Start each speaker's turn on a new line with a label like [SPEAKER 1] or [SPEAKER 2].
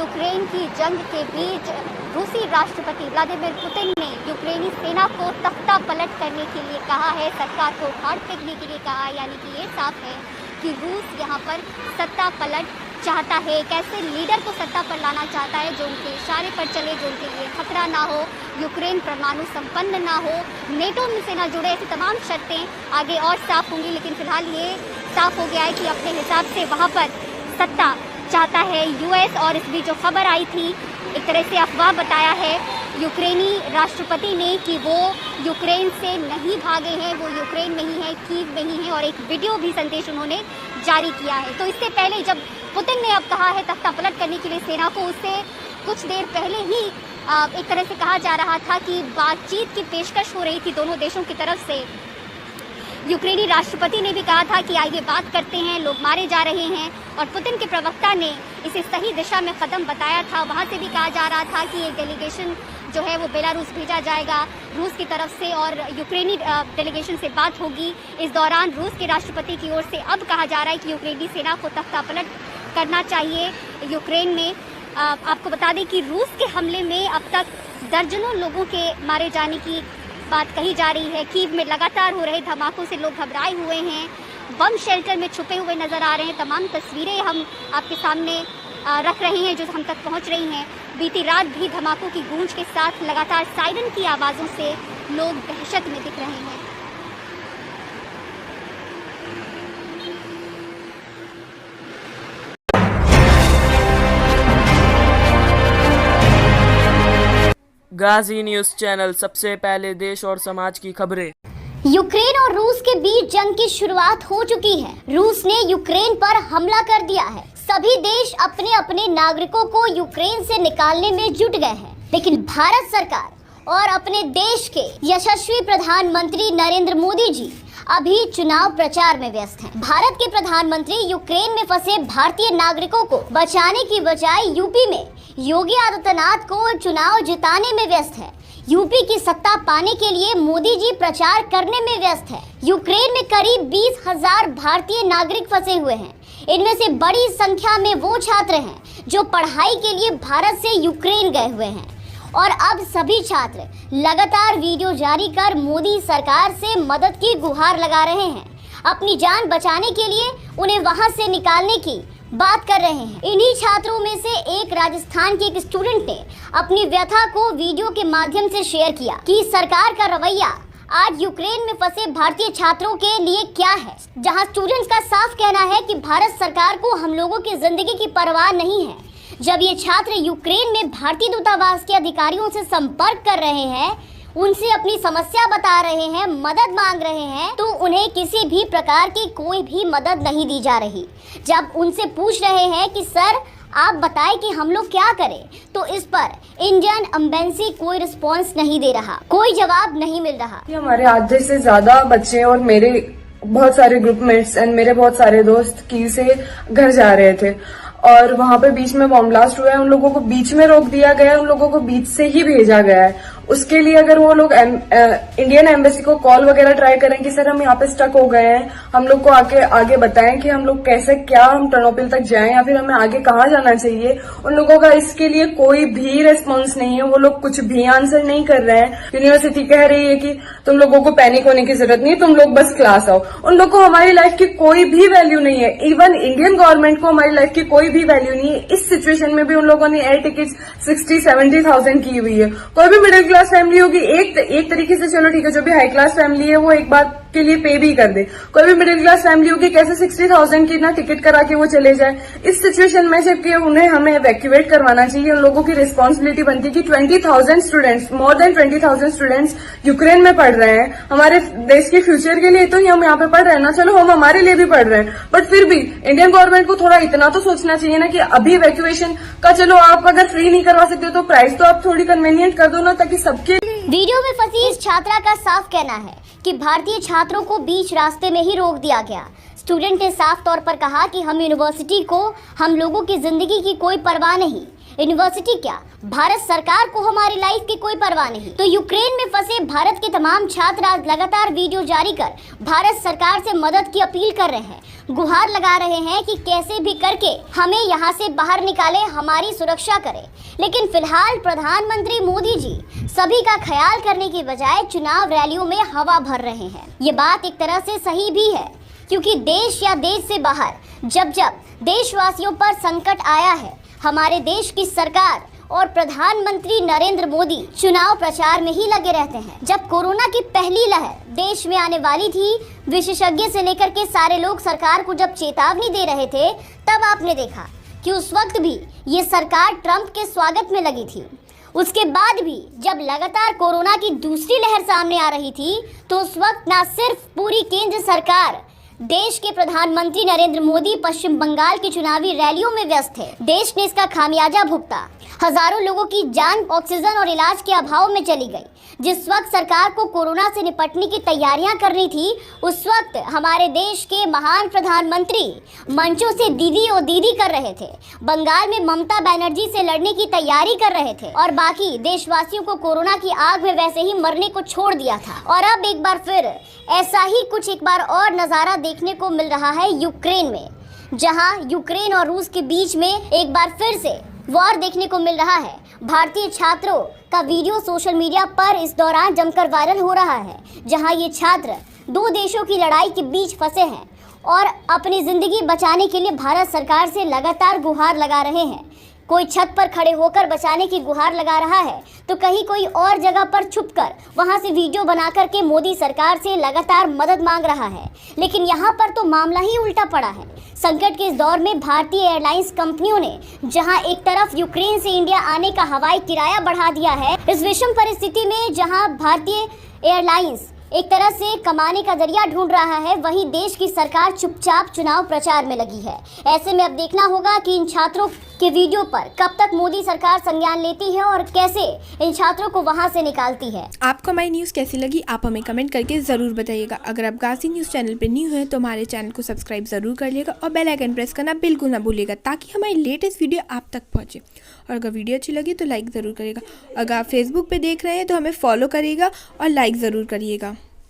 [SPEAKER 1] Ukraine की जंग के बीच रूसी राष्ट्रपति व्लादिमीर पुतिन ने यूक्रेनी सेना को तख्ता पलट करने के लिए कहा है, सरकार को उखाड़ फेंकने के लिए कहा है। यानी कि ये साफ है कि रूस यहाँ पर सत्ता पलट चाहता है, एक ऐसे लीडर को सत्ता पर लाना चाहता है जो उनके इशारे पर चले, जो उनके लिए खतरा ना हो, यूक्रेन परमाणु संपन्न ना हो, नेटो से ना जुड़े, ऐसी तमाम शर्तें आगे और साफ होंगी। लेकिन फिलहाल ये साफ हो गया है कि अपने हिसाब से वहाँ पर सत्ता चाहता है यूएस। और इस बीच जो खबर आई थी, एक तरह से अफवाह बताया है यूक्रेनी राष्ट्रपति ने कि वो यूक्रेन से नहीं भागे हैं, वो यूक्रेन नहीं है, कीव नहीं है, और एक वीडियो भी संदेश उन्होंने जारी किया है। तो इससे पहले जब पुतिन ने अब कहा है तख्ता पलट करने के लिए सेना को, उससे कुछ देर पहले ही एक तरह से कहा जा रहा था कि बातचीत की पेशकश हो रही थी दोनों देशों की तरफ से। यूक्रेनी राष्ट्रपति ने भी कहा था कि आइए बात करते हैं, लोग मारे जा रहे हैं, और पुतिन के प्रवक्ता ने इसे सही दिशा में कदम बताया था। वहां से भी कहा जा रहा था कि एक डेलीगेशन जो है वो बेलारूस भेजा जाएगा रूस की तरफ से, और यूक्रेनी डेलीगेशन से बात होगी। इस दौरान रूस के राष्ट्रपति की ओर से अब कहा जा रहा है कि यूक्रेनी सेना को तख्ता पलट करना चाहिए यूक्रेन में। आपको बता दें कि रूस के हमले में अब तक दर्जनों लोगों के मारे जाने की बात कही जा रही है। कीव में लगातार हो रहे धमाकों से लोग घबराए हुए हैं, बम शेल्टर में छुपे हुए नजर आ रहे हैं। तमाम तस्वीरें हम आपके सामने रख रहे हैं जो हम तक पहुंच रही हैं। बीती रात भी धमाकों की गूंज के साथ लगातार सायरन की आवाज़ों से लोग दहशत में दिख रहे हैं।
[SPEAKER 2] गाजी न्यूज़ चैनल, सबसे पहले देश और समाज की खबरें।
[SPEAKER 1] यूक्रेन और रूस के बीच जंग की शुरुआत हो चुकी है। रूस ने यूक्रेन पर हमला कर दिया है। सभी देश अपने अपने नागरिकों को यूक्रेन से निकालने में जुट गए हैं, लेकिन भारत सरकार और अपने देश के यशस्वी प्रधानमंत्री नरेंद्र मोदी जी अभी चुनाव प्रचार में व्यस्त हैं। भारत के प्रधानमंत्री यूक्रेन में फंसे भारतीय नागरिकों को बचाने की बजाय यूपी में योगी आदित्यनाथ को चुनाव जिताने में व्यस्त है। यूपी की सत्ता पाने के लिए मोदी जी प्रचार करने में व्यस्त है। यूक्रेन में करीब 20,000 भारतीय नागरिक फंसे हुए हैं। इनमें से बड़ी संख्या में वो छात्र हैं जो पढ़ाई के लिए भारत से यूक्रेन गए हुए हैं, और अब सभी छात्र लगातार वीडियो जारी कर मोदी सरकार से मदद की गुहार लगा रहे हैं। अपनी जान बचाने के लिए उन्हें वहां से निकालने की बात कर रहे हैं। इन्हीं छात्रों में से एक राजस्थान के एक स्टूडेंट ने अपनी व्यथा को वीडियो के माध्यम से शेयर किया कि सरकार का रवैया आज यूक्रेन में फंसे भारतीय छात्रों के लिए क्या है, जहां स्टूडेंट्स का साफ कहना है कि भारत सरकार को हम लोगों की जिंदगी की परवाह नहीं है। जब ये छात्र यूक्रेन में भारतीय दूतावास के अधिकारियों से संपर्क कर रहे हैं, उनसे अपनी समस्या बता रहे हैं, मदद मांग रहे हैं, तो उन्हें किसी भी प्रकार की कोई भी मदद नहीं दी जा रही। जब उनसे पूछ रहे हैं कि सर आप बताएं कि हम लोग क्या करें, तो इस पर इंडियन एम्बेसी कोई रिस्पांस नहीं दे रहा, कोई जवाब नहीं मिल रहा।
[SPEAKER 3] हमारे आधे से ज्यादा बच्चे और मेरे बहुत सारे ग्रुपमेट्स एंड मेरे बहुत सारे दोस्त कीव से घर जा रहे थे, और वहां पे बीच में बॉम्ब ब्लास्ट हुआ है। उन लोगों को बीच में रोक दिया गया है, उन लोगों को बीच से ही भेजा गया है। उसके लिए अगर वो लोग इंडियन एम्बेसी को कॉल वगैरह ट्राई करें कि सर हम यहाँ पे स्टक हो गए हैं, हम लोग को आगे बताएं कि हम लोग कैसे, क्या हम टर्नोपिल तक जाएं या फिर हमें आगे कहाँ जाना चाहिए, उन लोगों का इसके लिए कोई भी रेस्पॉन्स नहीं है। वो लोग कुछ भी आंसर नहीं कर रहे हैं। यूनिवर्सिटी कह रही है कि तुम लोगों को पैनिक होने की जरूरत नहीं है, तुम लोग बस क्लास आओ। उन लोग को हमारी लाइफ की कोई भी वैल्यू नहीं है। इवन इंडियन गवर्नमेंट को हमारी लाइफ की कोई भी वैल्यू नहीं है। इस सिचुएशन में भी उन लोगों ने एयर टिकट 60-70,000 की हुई है। कोई भी मिडिल क्लास फैमिली होगी, एक तरीके से चलो ठीक है, जो भी हाई क्लास फैमिली है वो एक बात के लिए पे भी कर दे। कोई भी मिडिल क्लास फैमिली होगी, कैसे 60,000 की ना टिकट करा के वो चले जाए। इस सिचुएशन में जबकि उन्हें हमें इवैक्यूएट करवाना चाहिए, उन लोगों की रिस्पॉन्सिबिलिटी बनती है कि 20,000 students, more than 20,000 students Ukraine में पढ़ रहे हैं। हमारे देश के फ्यूचर के लिए तो ही हम यहाँ पे पढ़ रहे हैं ना, चलो हम हमारे लिए भी पढ़ रहे हैं, बट फिर भी इंडियन गवर्नमेंट को थोड़ा इतना तो सोचना चाहिए ना कि अभी इवैक्यूएशन का, चलो आप अगर फ्री नहीं करवा सकते तो प्राइस तो आप थोड़ी कन्वीनियंट कर दो ना, ताकि सबके।
[SPEAKER 1] वीडियो में फंसी इस छात्रा का साफ कहना है कि भारतीय छात्रों को बीच रास्ते में ही रोक दिया गया। स्टूडेंट ने साफ तौर पर कहा कि हम यूनिवर्सिटी को, हम लोगों की जिंदगी की कोई परवाह नहीं। यूनिवर्सिटी क्या, भारत सरकार को हमारी लाइफ की कोई परवाह नहीं। तो यूक्रेन में फंसे भारत के तमाम छात्र आज लगातार वीडियो जारी कर भारत सरकार से मदद की अपील कर रहे हैं। गुहार लगा रहे हैं कि कैसे भी करके हमें यहाँ से बाहर निकाले, हमारी सुरक्षा करे। लेकिन फिलहाल प्रधानमंत्री मोदी जी सभी का ख्याल करने की बजाय चुनाव रैलियों में हवा भर रहे हैं। ये बात एक तरह से सही भी है, क्योंकि देश या देश से बाहर जब जब देशवासियों पर संकट आया है, हमारे देश की सरकार और प्रधानमंत्री नरेंद्र मोदी चुनाव प्रचार में ही लगे रहते हैं। जब कोरोना की पहली लहर देश में आने वाली थी, विशेषज्ञ से लेकर के सारे लोग सरकार को जब चेतावनी दे रहे थे, तब आपने देखा कि उस वक्त भी ये सरकार ट्रंप के स्वागत में लगी थी। उसके बाद भी जब लगातार कोरोना की दूसरी लहर सामने आ रही थी, तो उस वक्त न सिर्फ पूरी केंद्र सरकार, देश के प्रधानमंत्री नरेंद्र मोदी पश्चिम बंगाल की चुनावी रैलियों में व्यस्त थे। देश ने इसका खामियाजा भुगता। हजारों लोगों की जान ऑक्सीजन और इलाज के अभाव में चली गई। जिस वक्त सरकार को कोरोना से निपटने की तैयारियां करनी थी, उस वक्त हमारे देश के महान प्रधानमंत्री मंचों से दीदी ओ दीदी कर रहे थे। बंगाल में ममता बनर्जी से लड़ने की तैयारी कर रहे थे और बाकी देशवासियों को कोरोना की आग में वैसे ही मरने को छोड़ दिया था। और अब एक बार फिर ऐसा ही कुछ एक बार और नज़ारा देखने को मिल रहा है यूक्रेन में, जहां यूक्रेन और रूस के बीच में एक बार फिर से वॉर देखने को मिल रहा है। भारतीय छात्रों का वीडियो सोशल मीडिया पर इस दौरान जमकर वायरल हो रहा है, जहां ये छात्र दो देशों की लड़ाई के बीच फंसे हैं और अपनी जिंदगी बचाने के लिए भारत सरकार से लगातार गुहार लगा रहे हैं। कोई छत पर खड़े होकर बचाने की गुहार लगा रहा है, तो कहीं कोई और जगह पर छुपकर वहां से वीडियो बना करके मोदी सरकार से लगातार मदद मांग रहा है। लेकिन यहाँ पर तो मामला ही उल्टा पड़ा है। संकट के इस दौर में भारतीय एयरलाइंस कंपनियों ने जहां एक तरफ यूक्रेन से इंडिया आने का हवाई किराया बढ़ा दिया है, इस विषम परिस्थिति में जहां भारतीय एयरलाइंस एक तरह से कमाने का जरिया ढूंढ रहा है, वहीं देश की सरकार चुपचाप चुनाव प्रचार में लगी है। ऐसे में अब देखना होगा कि इन छात्रों के वीडियो पर कब तक मोदी सरकार संज्ञान लेती है और कैसे इन छात्रों को वहां से निकालती है।
[SPEAKER 4] आपको हमारी न्यूज़ कैसी लगी, आप हमें कमेंट करके ज़रूर बताइएगा। अगर आप गाजी न्यूज़ चैनल पर न्यू हैं तो हमारे चैनल को सब्सक्राइब ज़रूर कर लिएगा और बेल आइकन प्रेस करना बिल्कुल ना भूलिएगा, ताकि हमारी लेटेस्ट वीडियो आप तक पहुँचे। और अगर वीडियो अच्छी लगी तो लाइक ज़रूर करिएगा। अगर आप फेसबुक पर देख रहे हैं तो हमें फॉलो करिएगा और लाइक ज़रूर करिएगा।